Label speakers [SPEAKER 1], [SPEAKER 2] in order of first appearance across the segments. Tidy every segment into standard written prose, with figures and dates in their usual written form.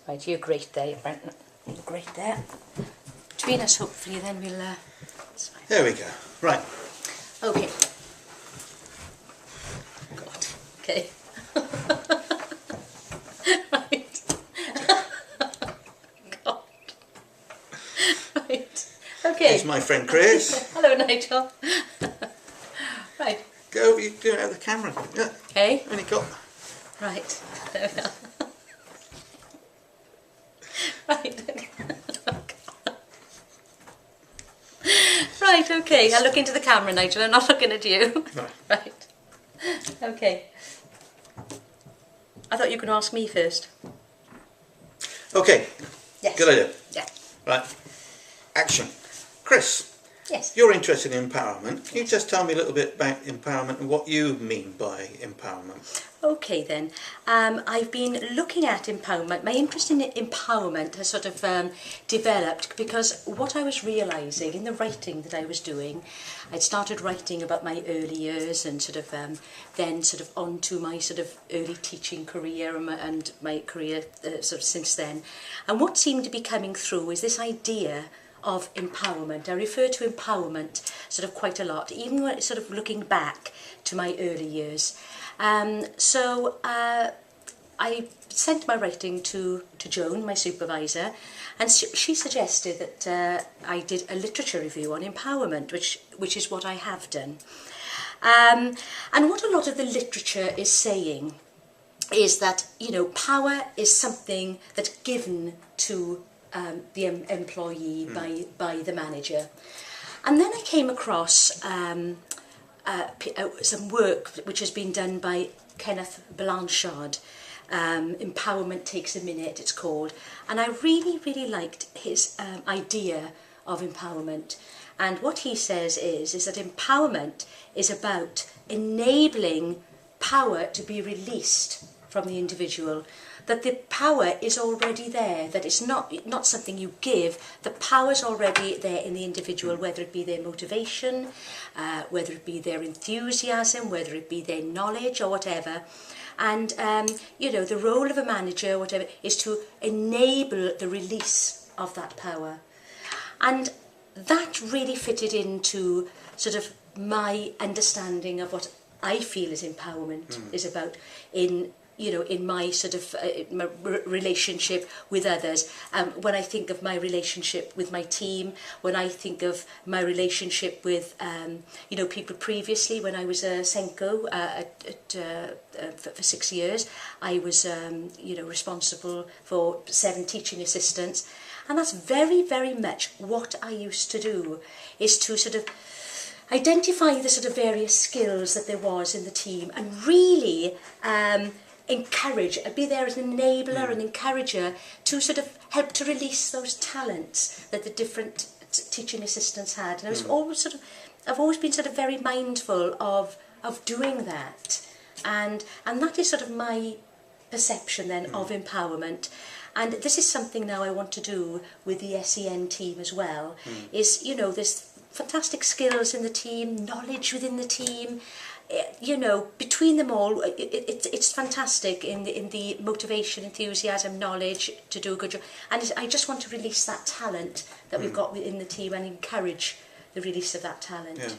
[SPEAKER 1] Right, you're great there, Brenton. You're great there. Between us, hopefully, then we'll... it's fine.
[SPEAKER 2] There we go. Right.
[SPEAKER 1] Okay. God. Okay. Right. God. Right. Okay.
[SPEAKER 2] Here's my friend Chris.
[SPEAKER 1] Hello, Nigel. Right.
[SPEAKER 2] Go over, you do it out of the camera. Yeah.
[SPEAKER 1] Okay.
[SPEAKER 2] Only got...
[SPEAKER 1] Right. There we are. Right. Right, okay. I'll look into the camera, Nigel. I'm not looking at you.
[SPEAKER 2] Right.
[SPEAKER 1] Right. Okay. I thought you were going to ask me first.
[SPEAKER 2] Okay.
[SPEAKER 1] Yes.
[SPEAKER 2] Good idea.
[SPEAKER 1] Yeah.
[SPEAKER 2] Right. Action. Chris,
[SPEAKER 1] Yes.
[SPEAKER 2] you're interested in empowerment. Can you just tell me a little bit about empowerment and what you mean by empowerment?
[SPEAKER 1] Okay then, I've been looking at empowerment. My interest in empowerment has sort of developed because what I was realising in the writing that I was doing, I'd started writing about my early years and sort of then sort of on to my sort of early teaching career and my career sort of since then. And what seemed to be coming through is this idea of empowerment. I refer to empowerment sort of quite a lot, even when sort of looking back to my early years. So I sent my writing to Joan, my supervisor, and she suggested that I did a literature review on empowerment, which is what I have done. And what a lot of the literature is saying is that, you know, power is something that's given to the employee by the manager. And then I came across some work which has been done by Kenneth Blanchard. Empowerment Takes a Minute, it's called. And I really liked his idea of empowerment. And what he says is that empowerment is about enabling power to be released from the individual. That the power is already there, that it's not something you give, the power's already there in the individual, whether it be their motivation, whether it be their enthusiasm, whether it be their knowledge or whatever. And, you know, the role of a manager, whatever, is to enable the release of that power. And that really fitted into sort of my understanding of what I feel is empowerment is about in my sort of my relationship with others. When I think of my relationship with my team, when I think of my relationship with, people previously, when I was a Senko for 6 years, I was, responsible for 7 teaching assistants. And that's very much what I used to do, is to sort of identify the sort of various skills that there was in the team and really encourage, be there as an enabler and encourager to sort of help to release those talents that the different teaching assistants had. And I was I've always been sort of very mindful of doing that. And that is sort of my perception then of empowerment. And this is something now I want to do with the SEN team as well, is, you know, there's fantastic skills in the team, knowledge within the team, you know, between them all, it's fantastic in the motivation, enthusiasm, knowledge to do a good job. And I just want to release that talent that we've got within the team and encourage the release of that talent.
[SPEAKER 2] Yeah.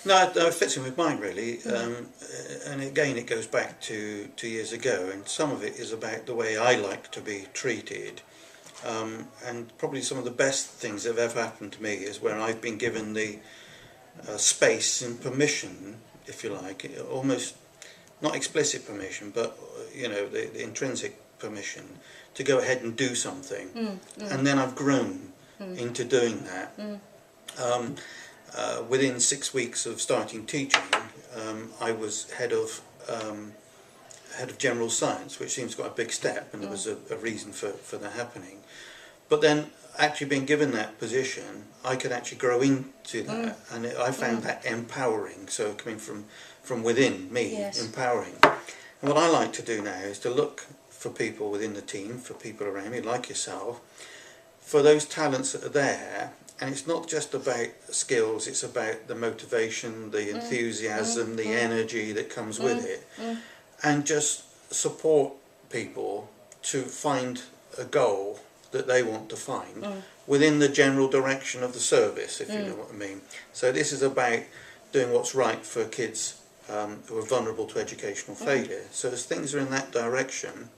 [SPEAKER 2] No, it fits in with mine really, and again it goes back to 2 years ago, and some of it is about the way I like to be treated, and probably some of the best things that have ever happened to me is where I've been given the space and permission, if you like, almost not explicit permission, but you know, the intrinsic permission to go ahead and do something, and then I've grown into doing that. Within 6 weeks of starting teaching, I was head of general science, which seems quite a big step, and there was a reason for that happening. But then, actually being given that position, I could actually grow into that, and I found that empowering. So coming from within me, empowering. And what I like to do now is to look for people within the team, for people around me, like yourself, for those talents that are there. And it's not just about skills, it's about the motivation, the enthusiasm, the energy that comes with it. And just support people to find a goal that they want to find within the general direction of the service, if you know what I mean. So this is about doing what's right for kids who are vulnerable to educational failure. So as things are in that direction,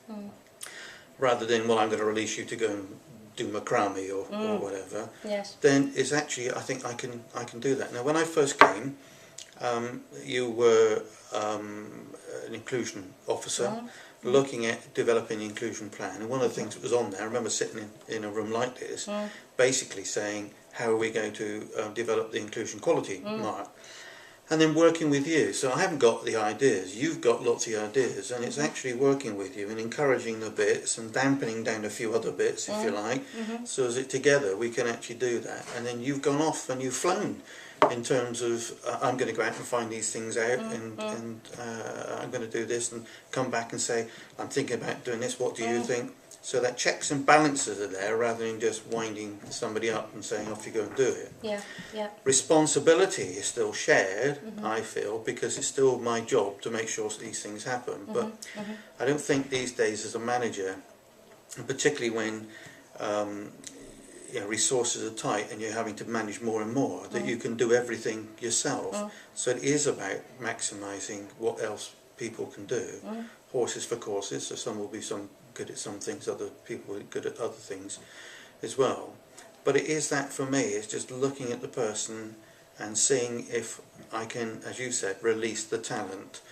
[SPEAKER 2] rather than, well, I'm going to release you to go and do macrame or whatever,
[SPEAKER 1] Yes.
[SPEAKER 2] then it's actually, I think I can do that. Now, when I first came, you were an inclusion officer looking at developing an inclusion plan, and one of the things that was on there, I remember sitting in a room like this, basically saying, how are we going to develop the inclusion quality mark? And then working with you. So I haven't got the ideas, you've got lots of ideas, and it's actually working with you and encouraging the bits and dampening down a few other bits, if you like, so as it together we can actually do that. And then you've gone off and you've flown in terms of I'm going to go out and find these things out, and I'm going to do this, and come back and say, I'm thinking about doing this, what do you think? So that checks and balances are there, rather than just winding somebody up and saying, off you go and do it.
[SPEAKER 1] Yeah, yeah.
[SPEAKER 2] Responsibility is still shared, I feel, because it's still my job to make sure these things happen. But I don't think these days as a manager, and particularly when resources are tight and you're having to manage more and more, that you can do everything yourself. So it is about maximising what else people can do. Horses for courses, so some will be good at some things, other people are good at other things as well. But it is that, for me, it's just looking at the person and seeing if I can, as you said, release the talent,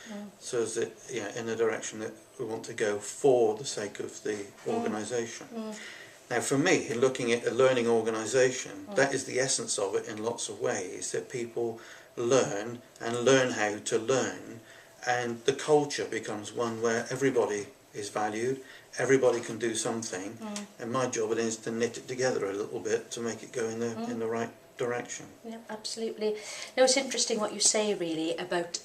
[SPEAKER 2] so as that, in the direction that we want to go for the sake of the organisation. Now, for me, looking at a learning organisation, that is the essence of it in lots of ways, that people learn and learn how to learn, and the culture becomes one where everybody is valued, everybody can do something, and my job it is to knit it together a little bit to make it go in the right direction. Yeah,
[SPEAKER 1] absolutely. No, it's interesting what you say, really, about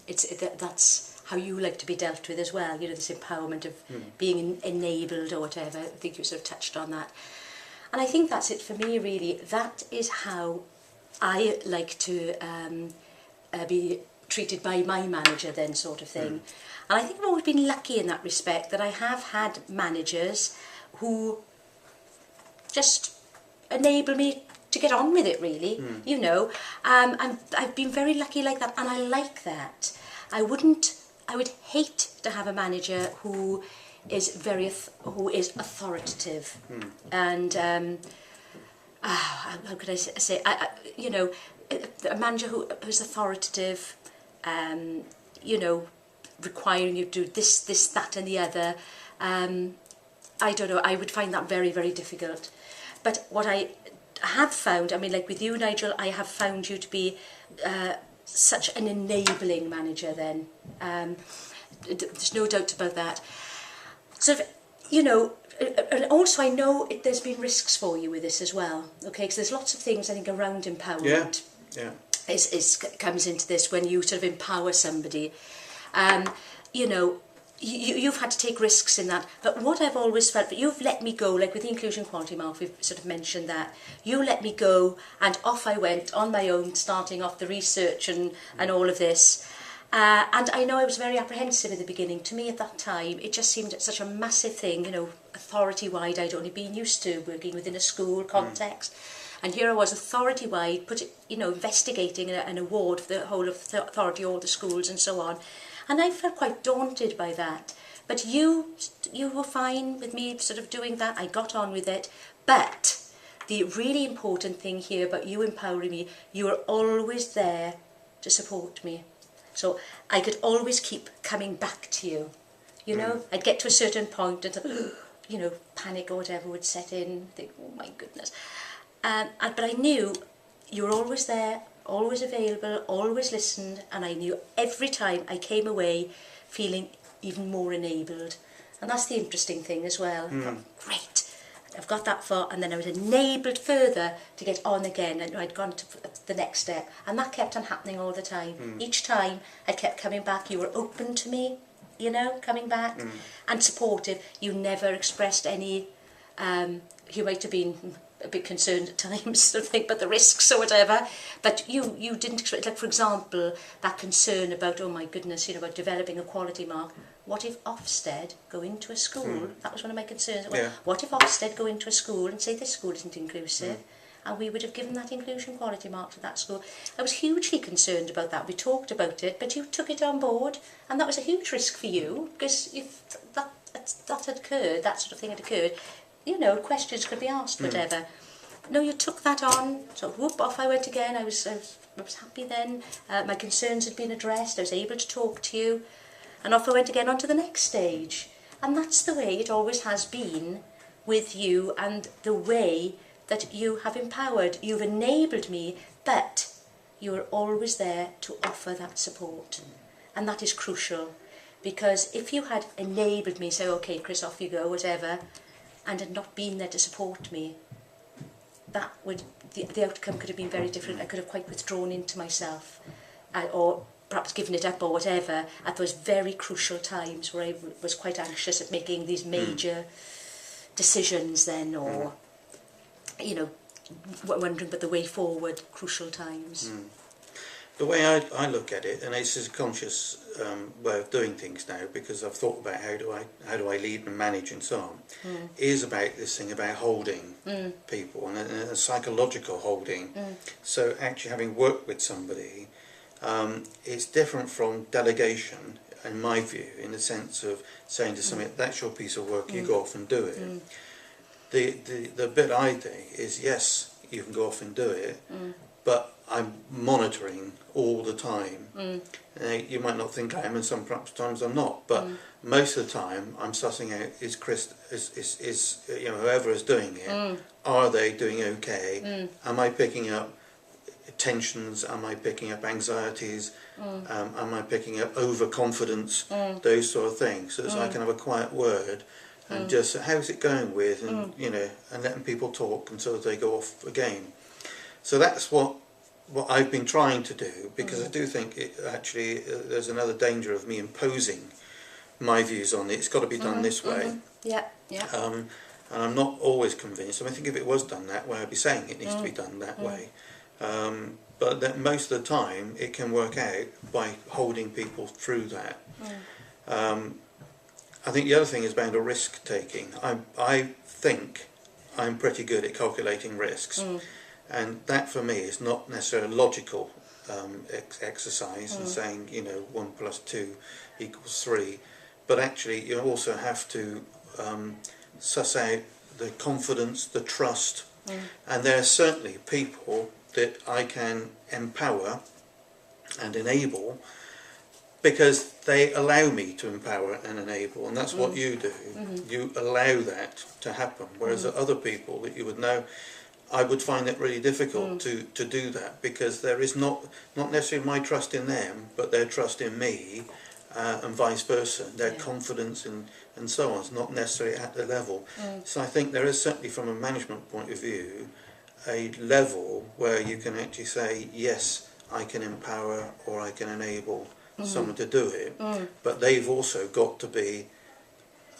[SPEAKER 1] that's how you like to be dealt with as well, this empowerment of being enabled or whatever. I think you sort of touched on that. And I think that's it for me, really. That is how I like to be treated by my manager then, sort of thing. And I think I've always been lucky in that respect, that I have had managers who just enable me to get on with it, really, I've been very lucky like that, and I like that. I would hate to have a manager who is authoritative, and how could I say, a manager who's authoritative, requiring you to do this, that and the other. I don't know, I would find that very, very difficult. But what I have found, like with you, Nigel, I have found you to be such an enabling manager then. There's no doubt about that. So, and also I know there's been risks for you with this as well, okay? Because there's lots of things, I think, around empowerment.
[SPEAKER 2] Yeah.
[SPEAKER 1] Comes into this when you sort of empower somebody. You've had to take risks in that, but what I've always felt, that you've let me go, like with the inclusion quality mark, we've sort of mentioned that, you let me go and off I went on my own, starting off the research and all of this. And I know I was very apprehensive in the beginning. To me at that time, it just seemed such a massive thing, authority-wide. I'd only been used to working within a school context. And here I was, authority-wide, investigating an award for the whole of authority, all the schools and so on. And I felt quite daunted by that. But you were fine with me sort of doing that. I got on with it. But the really important thing here about you empowering me, you were always there to support me. So I could always keep coming back to you. I'd get to a certain point and, panic or whatever would set in. Think, oh my goodness. But I knew you were always there, always available, always listened, and I knew every time I came away feeling even more enabled. And that's the interesting thing as well. I thought, great, I've got that far, and then I was enabled further to get on again, and I'd gone to the next step. And that kept on happening all the time. Each time I kept coming back, you were open to me, coming back, and supportive. You never expressed any, you might have been a bit concerned at times, sort of think about the risks or whatever. But you didn't expect, like for example, that concern about, oh my goodness, you know, about developing a quality mark. What if Ofsted go into a school? That was one of my concerns.
[SPEAKER 2] Yeah.
[SPEAKER 1] What if Ofsted go into a school and say this school isn't inclusive? And we would have given that inclusion quality mark to that school. I was hugely concerned about that. We talked about it, but you took it on board, and that was a huge risk for you, because if that had occurred, that sort of thing had occurred, you know, questions could be asked, whatever. No, you took that on, so whoop, off I went again. I was happy then. My concerns had been addressed. I was able to talk to you, and off I went again on to the next stage. And that's the way it always has been with you, and the way that you have empowered. You've enabled me, but you are always there to offer that support. And that is crucial, because if you had enabled me, say, okay, Chris, off you go, whatever, and had not been there to support me, that would, the outcome could have been very different. I could have quite withdrawn into myself, or perhaps given it up or whatever, at those very crucial times where I was quite anxious at making these major decisions then, or, you know, wondering about the way forward, crucial times.
[SPEAKER 2] The way I look at it, and it's a conscious way of doing things now, because I've thought about how do I lead and manage and so on, is about this thing about holding people, and a psychological holding. So actually having worked with somebody, it's different from delegation, in my view, in the sense of saying to somebody, that's your piece of work, you go off and do it. The bit I think is, yes, you can go off and do it, but I'm monitoring all the time. You might not think I am, and sometimes I'm not, but most of the time I'm sussing out, is Chris, is you know, whoever is doing it, are they doing okay? Am I picking up tensions? Am I picking up anxieties? Am I picking up overconfidence? Those sort of things. So I can have a quiet word and just, how's it going with, and you know, and letting people talk until they go off again. So that's what I've been trying to do, because I do think it actually there's another danger of me imposing my views on it. It's got to be done this way.
[SPEAKER 1] Yeah, yeah.
[SPEAKER 2] And I'm not always convinced. I mean, I think if it was done that way, I'd be saying it needs to be done that way. But that most of the time it can work out by holding people through that. I think the other thing is about a risk taking. I think I'm pretty good at calculating risks. And that for me is not necessarily a logical exercise and saying, you know, 1 + 2 = 3, but actually you also have to suss out the confidence, the trust, and there are certainly people that I can empower and enable because they allow me to empower and enable, and that's what you do. You allow that to happen, whereas other people that you would know, I would find it really difficult to do that, because there is not necessarily my trust in them, but their trust in me, and vice versa. Their confidence and so on is not necessarily at the level. So I think there is certainly, from a management point of view, a level where you can actually say, yes, I can empower or I can enable someone to do it, but they've also got to be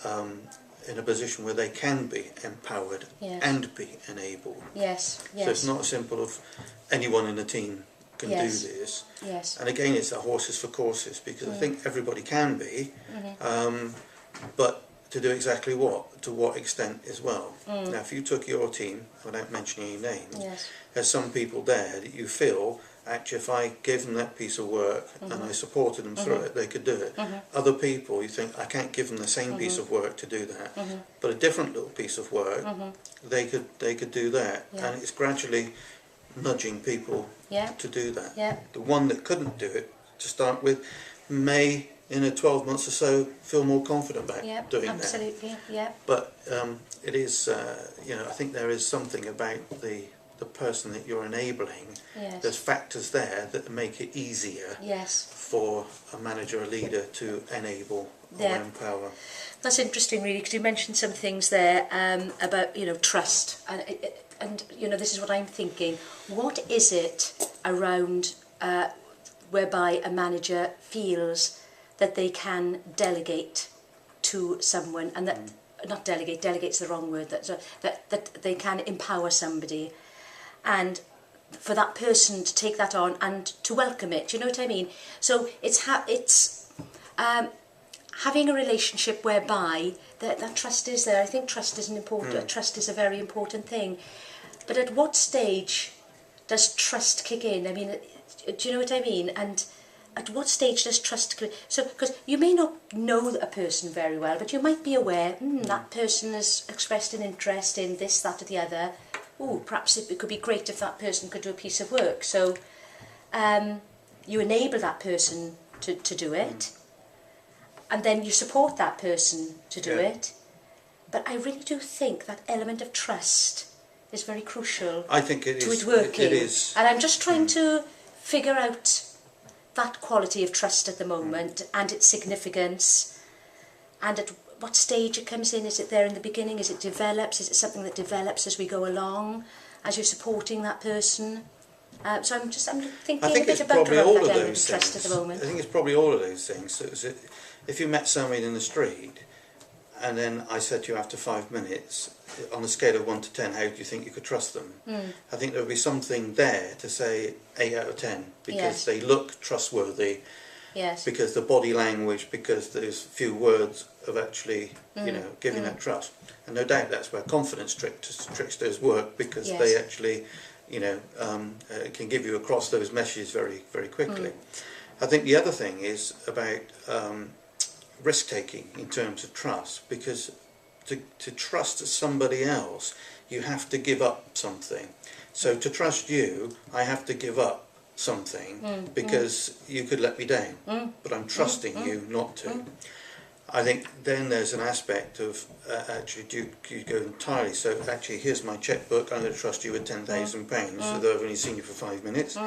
[SPEAKER 2] in a position where they can be empowered and be enabled.
[SPEAKER 1] Yes, yes.
[SPEAKER 2] So it's not simple of anyone in the team can do this.
[SPEAKER 1] Yes.
[SPEAKER 2] And again, it's a horses for courses, because I think everybody can be, but to do exactly what, to what extent as well. Now, if you took your team, without mentioning any names, there's some people there that you feel, actually, if I gave them that piece of work and I supported them through it, they could do it. Other people, you think, I can't give them the same piece of work to do that, but a different little piece of work, they could do that. And it's gradually nudging people to do that. The one that couldn't do it, to start with, may, in a 12 months or so, feel more confident about doing
[SPEAKER 1] absolutely,
[SPEAKER 2] that. But it is, you know, I think there is something about the person that you're enabling. There's factors there that make it easier for a manager or leader to enable or empower.
[SPEAKER 1] That's interesting, really, because you mentioned some things there about, you know, trust, and you know, this is what I'm thinking. What is it around whereby a manager feels that they can delegate to someone, and that not delegate, delegate's the wrong word, that they can empower somebody, and for that person to take that on and to welcome it, you know what I mean? So it's having a relationship whereby that trust is there. I think trust is trust is a very important thing. But at what stage does trust kick in? I mean, do you know what I mean? And at what stage does trust kick in? So, because you may not know a person very well, but you might be aware, that person has expressed an interest in this, that or the other. Oh, perhaps it could be great if that person could do a piece of work. So you enable that person to do it, and then you support that person to do it. But I really do think that element of trust is very crucial.
[SPEAKER 2] I think it
[SPEAKER 1] to
[SPEAKER 2] is.
[SPEAKER 1] it working.
[SPEAKER 2] It is.
[SPEAKER 1] And I'm just trying to figure out that quality of trust at the moment and its significance, and at what stage it comes in. Is it there in the beginning? Is it develops? Is it something that develops as we go along, as you're supporting that person? So I'm thinking
[SPEAKER 2] I think
[SPEAKER 1] a bit
[SPEAKER 2] it's
[SPEAKER 1] about
[SPEAKER 2] probably all of
[SPEAKER 1] that element
[SPEAKER 2] those
[SPEAKER 1] of trust
[SPEAKER 2] things.
[SPEAKER 1] at the moment.
[SPEAKER 2] I think it's probably all of those things. So if you met somebody in the street, and then I said to you after 5 minutes, on a scale of 1 to 10, how do you think you could trust them? I think there would be something there to say 8 out of 10, because they look trustworthy, because the body language, because there's few words of actually, giving that trust. And no doubt that's where confidence tricksters work, because they actually, can give you across those messages very, very quickly. I think the other thing is about risk-taking in terms of trust, because to trust somebody else, you have to give up something. So to trust you, I have to give up something, because you could let me down, but I'm trusting you not to. I think then there's an aspect of actually, do you go entirely, so actually here's my checkbook, I'm going to trust you with £10,000, although I've only seen you for 5 minutes.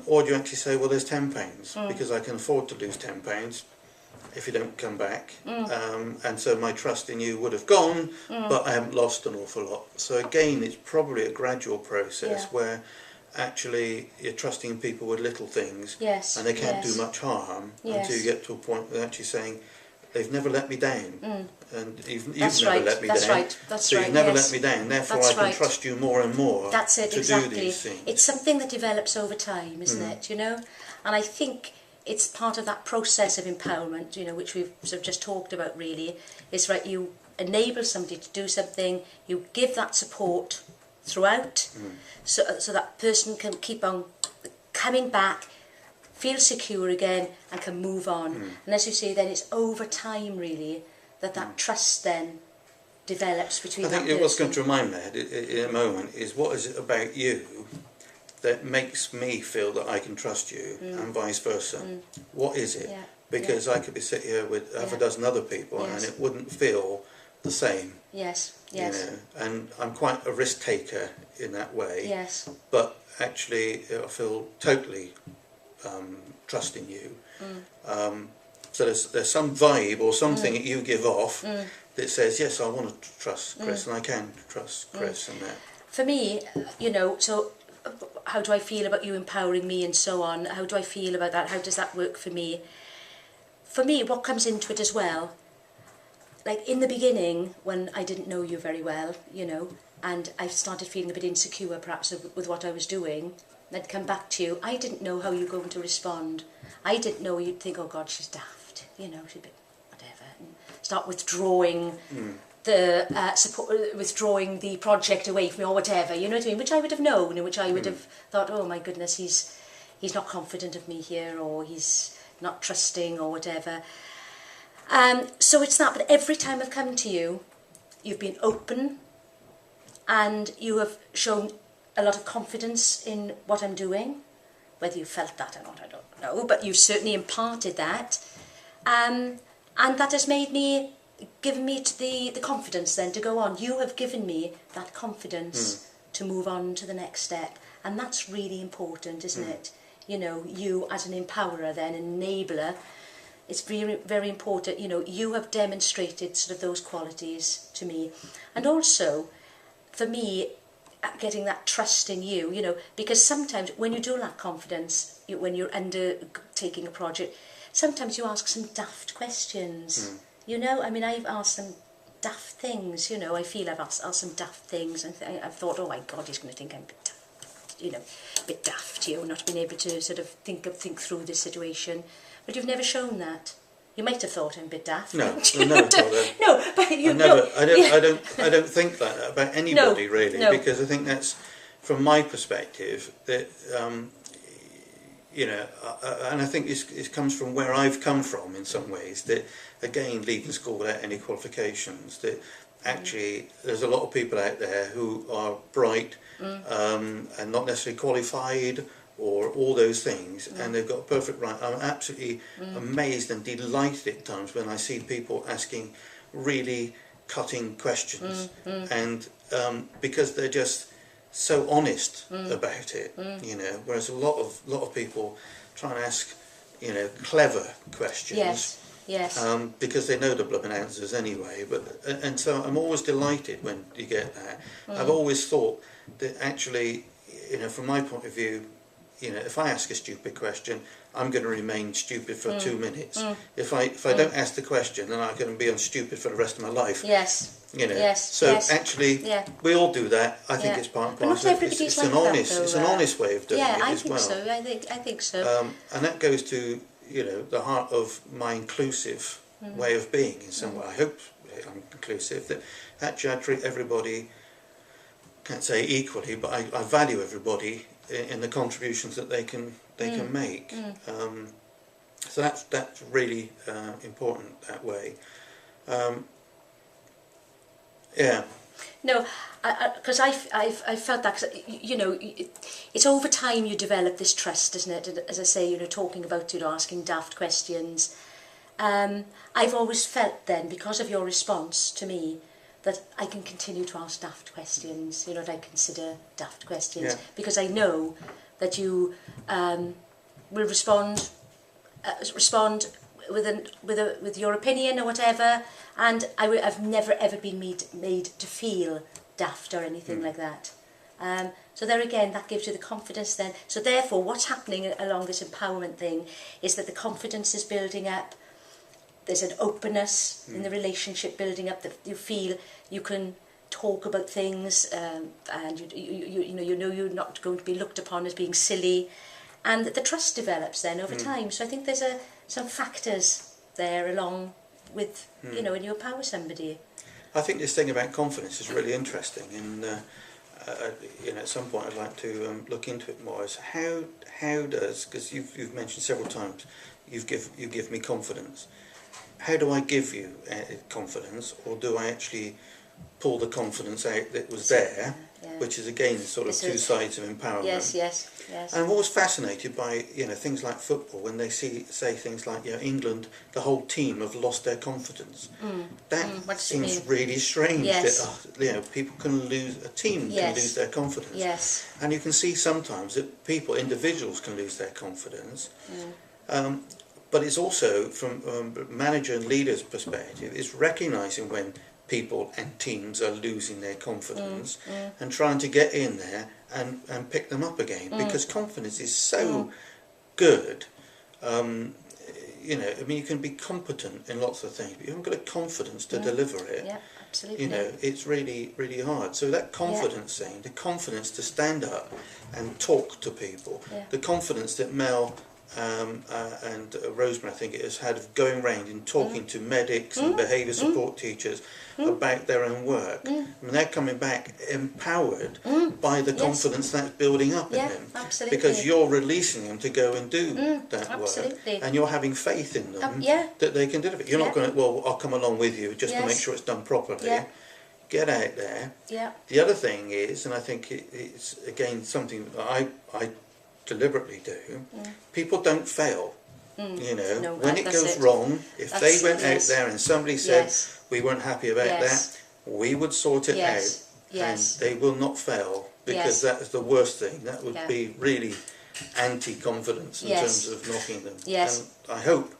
[SPEAKER 2] Or do you actually say, well, there's £10, because I can afford to lose £10 if you don't come back, and so my trust in you would have gone, but I haven't lost an awful lot. So again, it's probably a gradual process where actually you're trusting people with little things, and they can't do much harm until you get to a point where they're actually saying, they've never let me down, and you've never let me down. So you've never let me down, therefore I can trust you more and more to do these things.
[SPEAKER 1] It's something that develops over time, isn't it, And I think it's part of that process of empowerment, which we've sort of just talked about really, is you enable somebody to do something, you give that support throughout, so that person can keep on coming back, feel secure again, and can move on. And as you say, then it's over time really that trust then develops between that person.
[SPEAKER 2] I think what's going to remind me in a moment is, what is it about you that makes me feel that I can trust you, and vice versa? What is it? Because I could be sitting here with half a dozen other people, and it wouldn't feel the same. And I'm quite a risk taker in that way. But actually, I feel totally trusting you. So there's some vibe or something that you give off that says, yes, I want to trust Chris, and I can trust Chris, and that.
[SPEAKER 1] For me, so how do I feel about you empowering me and so on? How do I feel about that? How does that work for me? For me, what comes into it as well, like in the beginning when I didn't know you very well, and I started feeling a bit insecure perhaps with what I was doing, and I'd come back to you, I didn't know how you were going to respond. I didn't know, you'd think, oh God, she's daft, she's a bit whatever, and start withdrawing withdrawing the project away from me or whatever, you know what I mean, which I would have known, and which I would have thought, oh my goodness, he's not confident of me here, or he's not trusting or whatever. So it's that, but every time I've come to you, you've been open, and you have shown a lot of confidence in what I'm doing. Whether you felt that or not, I don't know, but you've certainly imparted that, and that has given me the confidence then to go on. You have given me that confidence to move on to the next step, and that's really important, isn't it? You as an empowerer then, an enabler, it's very, very important. You have demonstrated sort of those qualities to me, and also for me, getting that trust in you, because sometimes when you do lack confidence, when you're undertaking a project, sometimes you ask some daft questions. I mean, I've asked some daft things, you know. I feel I've asked some daft things, and I've thought, oh my God, he's going to think I'm a bit daft, you know, a bit daft, you know, not being able to sort of think through this situation. But you've never shown that. You might have thought I'm a bit daft.
[SPEAKER 2] No, I never thought that.
[SPEAKER 1] No, but you
[SPEAKER 2] I don't think like that about anybody really, because I think that's, from my perspective, that you know, and I think it comes from where I've come from in some ways. That again, leaving school without any qualifications. That actually, there's a lot of people out there who are bright and not necessarily qualified, or all those things, and they've got a perfect right. I'm absolutely amazed and delighted at times when I see people asking really cutting questions, and because they're just so honest about it, you know. Whereas a lot of people try and ask, you know, clever questions, because they know the blooming answers anyway. And so I'm always delighted when you get that. I've always thought that actually, you know, from my point of view, you know, if I ask a stupid question, I'm going to remain stupid for 2 minutes. If I don't ask the question, then I'm going to be stupid for the rest of my life.
[SPEAKER 1] Yes.
[SPEAKER 2] You know. So actually, we all do that. I think it's part and parcel. It's an honest way of doing it as well.
[SPEAKER 1] I think so.
[SPEAKER 2] And that goes to, you know, the heart of my inclusive way of being in some way. I hope I'm inclusive. That actually I treat everybody, can't say equally, but I value everybody in the contributions that they can make. So that's really important that way.
[SPEAKER 1] No, because I felt that, cause, you know, it's over time you develop this trust, isn't it? As I say, you know, talking about, you know, asking daft questions. I've always felt then, because of your response to me, that I can continue to ask daft questions, you know, that I consider daft questions, because I know that you will respond with your opinion or whatever, and I've never ever been made to feel daft or anything like that. So there again, that gives you the confidence then. So therefore, what's happening along this empowerment thing is that the confidence is building up. There's an openness in the relationship building up, that you feel you can talk about things, and you know you're not going to be looked upon as being silly, and the trust develops then over time. So I think there's some factors there along with, you know, when you empower somebody.
[SPEAKER 2] I think this thing about confidence is really interesting, and you know, at some point I'd like to look into it more. Is how does, because you've mentioned several times, you give me confidence. How do I give you confidence, or do I actually pull the confidence out that was there, which is again sort of two sides of empowerment.
[SPEAKER 1] Yes.
[SPEAKER 2] And I'm always fascinated by, you know, things like football, when they say things like, you know, England, the whole team have lost their confidence. That seems really strange. That, you know, people can lose, a team can lose their confidence. And you can see sometimes that individuals can lose their confidence. But it's also, from manager and leader's perspective, it's recognising when people and teams are losing their confidence and trying to get in there and pick them up again, because confidence is so good. You know, I mean, you can be competent in lots of things, but you haven't got a confidence to deliver it.
[SPEAKER 1] Yeah, absolutely.
[SPEAKER 2] You know, it's really, really hard. So that confidence thing, the confidence to stand up and talk to people, the confidence that Mel and Rosemary, I think it is, had of going around and talking to medics and behaviour support teachers about their own work. I mean, they're coming back empowered by the confidence that's building up in them.
[SPEAKER 1] Absolutely.
[SPEAKER 2] Because you're releasing them to go and do that work, and you're having faith in them that they can deliver it. You're not going to, well, I'll come along with you just to make sure it's done properly. Get out there. The other thing is, and I think it's again something that I deliberately do, people don't fail. You know, when it goes wrong, if they went out there and somebody said we weren't happy about that, we would sort it out, and they will not fail, because that is the worst thing. That would be really anti-confidence in terms of knocking them. And I hope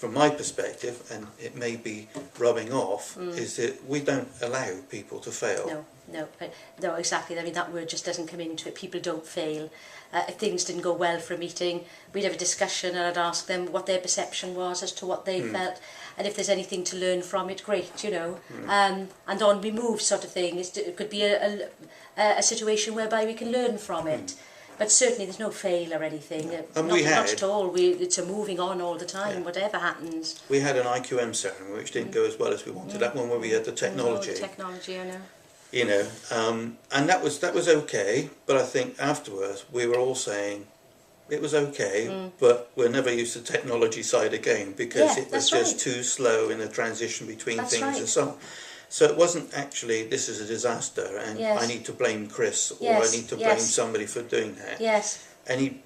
[SPEAKER 2] from my perspective, and it may be rubbing off, is that we don't allow people to fail.
[SPEAKER 1] No, exactly. I mean, that word just doesn't come into it. People don't fail. If things didn't go well for a meeting, we'd have a discussion and I'd ask them what their perception was as to what they felt, and if there's anything to learn from it, great, you know. And on we move, sort of thing. It could be a situation whereby we can learn from it. But certainly there's no fail or anything.
[SPEAKER 2] And
[SPEAKER 1] not at all. It's a moving on all the time, whatever happens.
[SPEAKER 2] We had an IQM ceremony which didn't go as well as we wanted. That one where we had the technology.
[SPEAKER 1] The technology, I know.
[SPEAKER 2] You know, and that was okay. But I think afterwards we were all saying it was okay, but we're never used to the technology side again because it was just too slow in the transition between things and so on. So it wasn't actually, this is a disaster and I need to blame Chris or I need to blame somebody for doing that.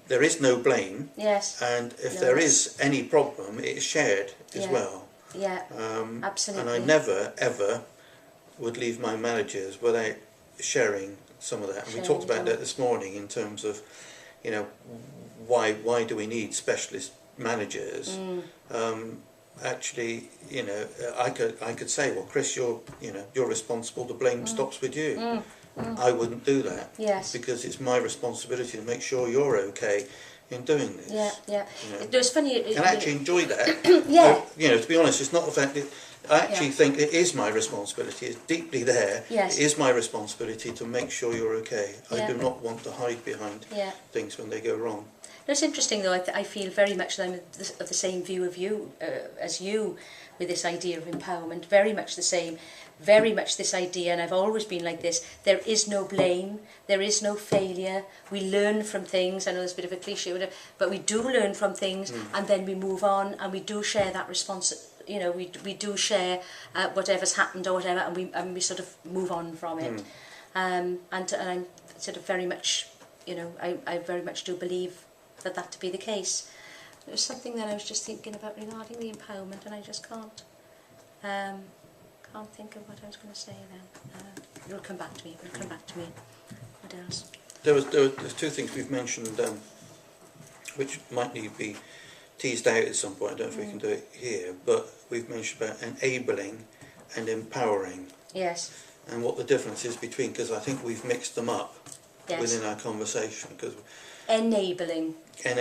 [SPEAKER 2] There is no blame. And if there is any problem, it is shared as well.
[SPEAKER 1] Absolutely.
[SPEAKER 2] And I never, ever would leave my managers without sharing some of that. And we talked about that this morning in terms of, you know, why do we need specialist managers? Actually, you know, I could say, well, Chris, you're responsible. The blame stops with you. I wouldn't do that because it's my responsibility to make sure you're okay in doing this.
[SPEAKER 1] You know? It was funny.
[SPEAKER 2] And I actually enjoy that. You know, to be honest, it's not the fact that I actually think it is my responsibility. It's deeply there. It is my responsibility to make sure you're okay. I do not want to hide behind things when they go wrong.
[SPEAKER 1] No, it's interesting though. I feel very much that I'm of the same view of you as you with this idea of empowerment. Very much the same. Very much this idea, and I've always been like this. There is no blame. There is no failure. We learn from things. I know it's a bit of a cliche, whatever, but we do learn from things, and then we move on, and we do share that response. You know, we do share whatever's happened or whatever, and we sort of move on from it. And I'm sort of very much, you know, I very much do believe that to be the case. There's something that I was just thinking about regarding the empowerment, and I just can't think of what I was going to say then. It'll come back to me. What else?
[SPEAKER 2] There's two things we've mentioned which might need to be teased out at some point. I don't know if we can do it here, but we've mentioned about enabling and empowering. And what the difference is between, because I think we've mixed them up within our conversation. Because enabling, and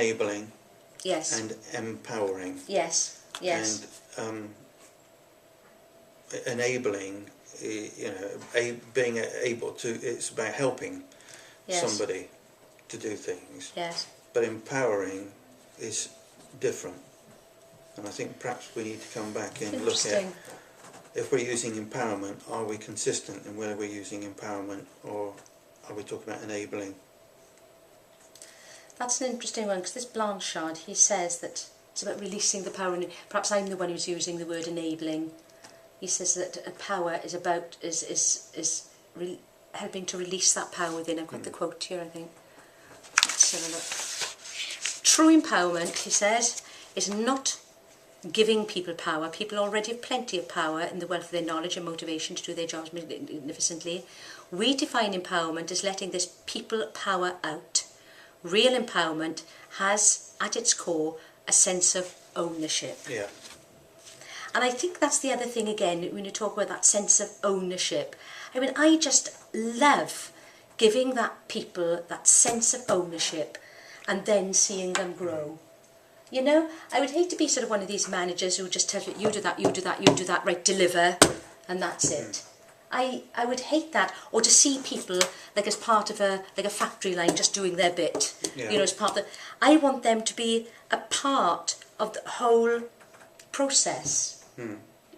[SPEAKER 2] empowering. And enabling, you know, being able to, it's about helping somebody to do things. But empowering is different. And I think perhaps we need to come back and look at, if we're using empowerment, are we consistent in whether we're using empowerment or are we talking about enabling?
[SPEAKER 1] That's an interesting one, because this Blanchard, he says that it's about releasing the power, and perhaps I'm the one who's using the word enabling. He says that power is about helping to release that power within. I've got the quote here, I think. Let's have a look. True empowerment, he says, is not giving people power. People already have plenty of power in the wealth of their knowledge and motivation to do their jobs magnificently. We define empowerment as letting this people power out. Real empowerment has, at its core, a sense of ownership. And I think that's the other thing again, when you talk about that sense of ownership. I mean, I just love giving that people that sense of ownership and then seeing them grow. You know, I would hate to be sort of one of these managers who just tells you, you do that, you do that, you do that, right, deliver, and that's it. I would hate that, or to see people like as part of a factory line just doing their bit. You know, as part of I want them to be a part of the whole process.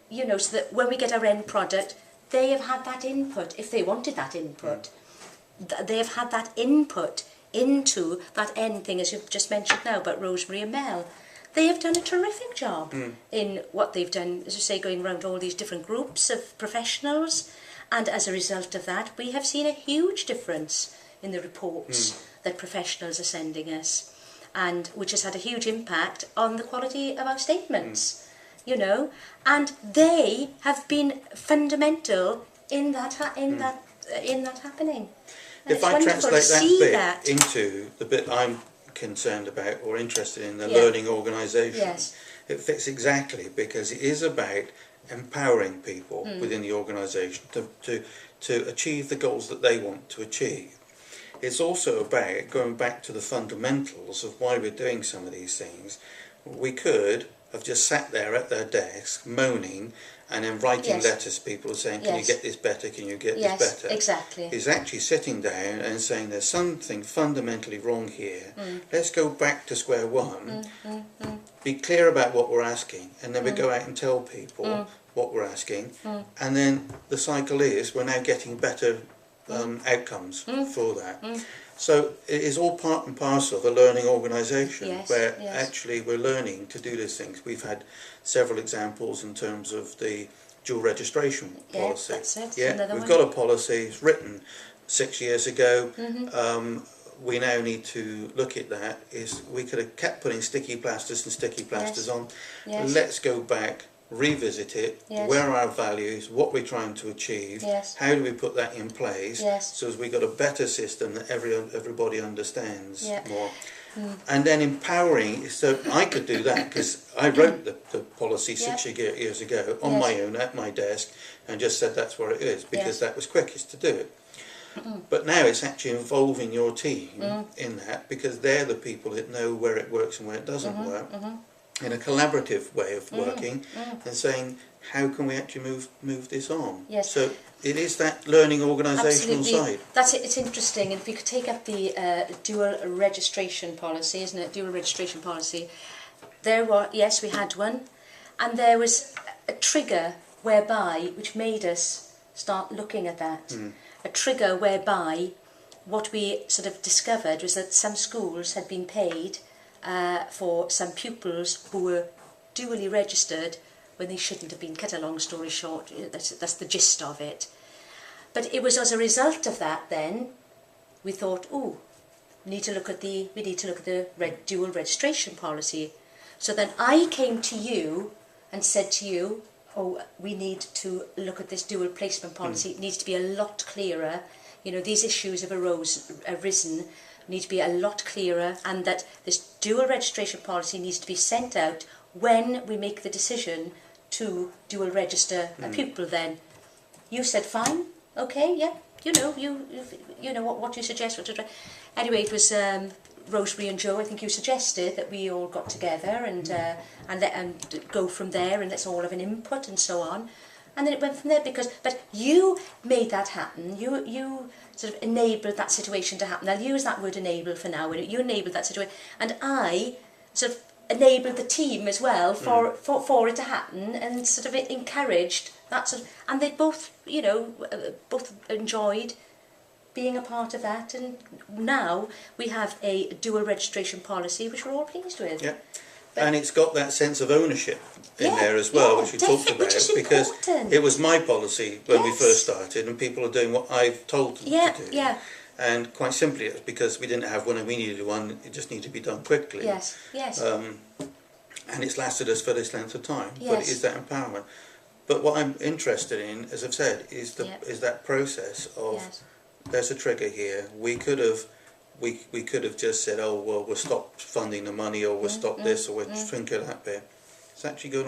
[SPEAKER 1] You know, so that when we get our end product, they have had that input. If they wanted that input, they have had that input into that end thing, as you've just mentioned now about Rosemary and Mel. They have done a terrific job in what they've done, as you say, going around all these different groups of professionals. And as a result of that, we have seen a huge difference in the reports that professionals are sending us, and which has had a huge impact on the quality of our statements. You know, and they have been fundamental in that happening. And
[SPEAKER 2] if I translate that bit into the bit I'm concerned about or interested in, the learning organisation, It fits exactly, because it is about empowering people within the organisation to achieve the goals that they want to achieve. It's also about going back to the fundamentals of why we're doing some of these things. We could have just sat there at their desk moaning and then writing letters to people saying, can you get this better, can you get this better?
[SPEAKER 1] Exactly.
[SPEAKER 2] It's actually sitting down and saying there's something fundamentally wrong here. Let's go back to square one, be clear about what we're asking, and then we go out and tell people what we're asking, and then the cycle is we're now getting better outcomes for that. So it is all part and parcel of a learning organisation where actually we're learning to do these things. We've had several examples in terms of the dual registration policy.
[SPEAKER 1] That's it.
[SPEAKER 2] We've got a policy, it's written 6 years ago. We now need to look at that. We could have kept putting sticky plasters on. Let's go back, revisit it, where are our values, what we're trying to achieve, how do we put that in place, so as we got a better system that everybody understands more. And then empowering, so I could do that because I wrote the policy 6 years ago on my own at my desk and just said that's what it is, because that was quickest to do it. But now it's actually involving your team in that, because they're the people that know where it works and where it doesn't work, in a collaborative way of working, and saying how can we actually move this on. So it is that learning organisational side.
[SPEAKER 1] That's it. It's interesting. And if you could take up the dual registration policy, isn't it? Dual registration policy. Yes, we had one, and there was a trigger whereby which made us start looking at that. A trigger whereby what we sort of discovered was that some schools had been paid for some pupils who were dually registered when they shouldn't have been. Cut a long story short, that's the gist of it. But it was as a result of that then we thought, oh, we need to look at the dual registration policy. So then I came to you and said to you, oh, we need to look at this dual placement policy. It needs to be a lot clearer. You know, these issues have arisen, need to be a lot clearer, and that this dual registration policy needs to be sent out when we make the decision to dual register a pupil. Then you said fine, okay, yeah, you know what you suggest. Anyway, it was Rosemary and Joe. I think you suggested that we all got together and go from there, and let's all have an input and so on. And then it went from there, but you made that happen. You sort of enabled that situation to happen. I'll use that word enable for now. You enabled that situation, and I sort of enabled the team as well for it to happen, and sort of encouraged that sort of. And they both, both enjoyed being a part of that. And now we have a dual registration policy, which we're all pleased with.
[SPEAKER 2] Yeah. And it's got that sense of ownership in there as well, which we talked about, because it was my policy when we first started, and people are doing what I've told them to do. And quite simply, it's because we didn't have one and we needed one. It just needed to be done quickly. And it's lasted us for this length of time. But it is that empowerment. But what I'm interested in, as I've said, is that process of there's a trigger here. We could have just said, oh well, we'll stop funding the money, or we'll stop this, or we'll shrink that bit. It's actually going to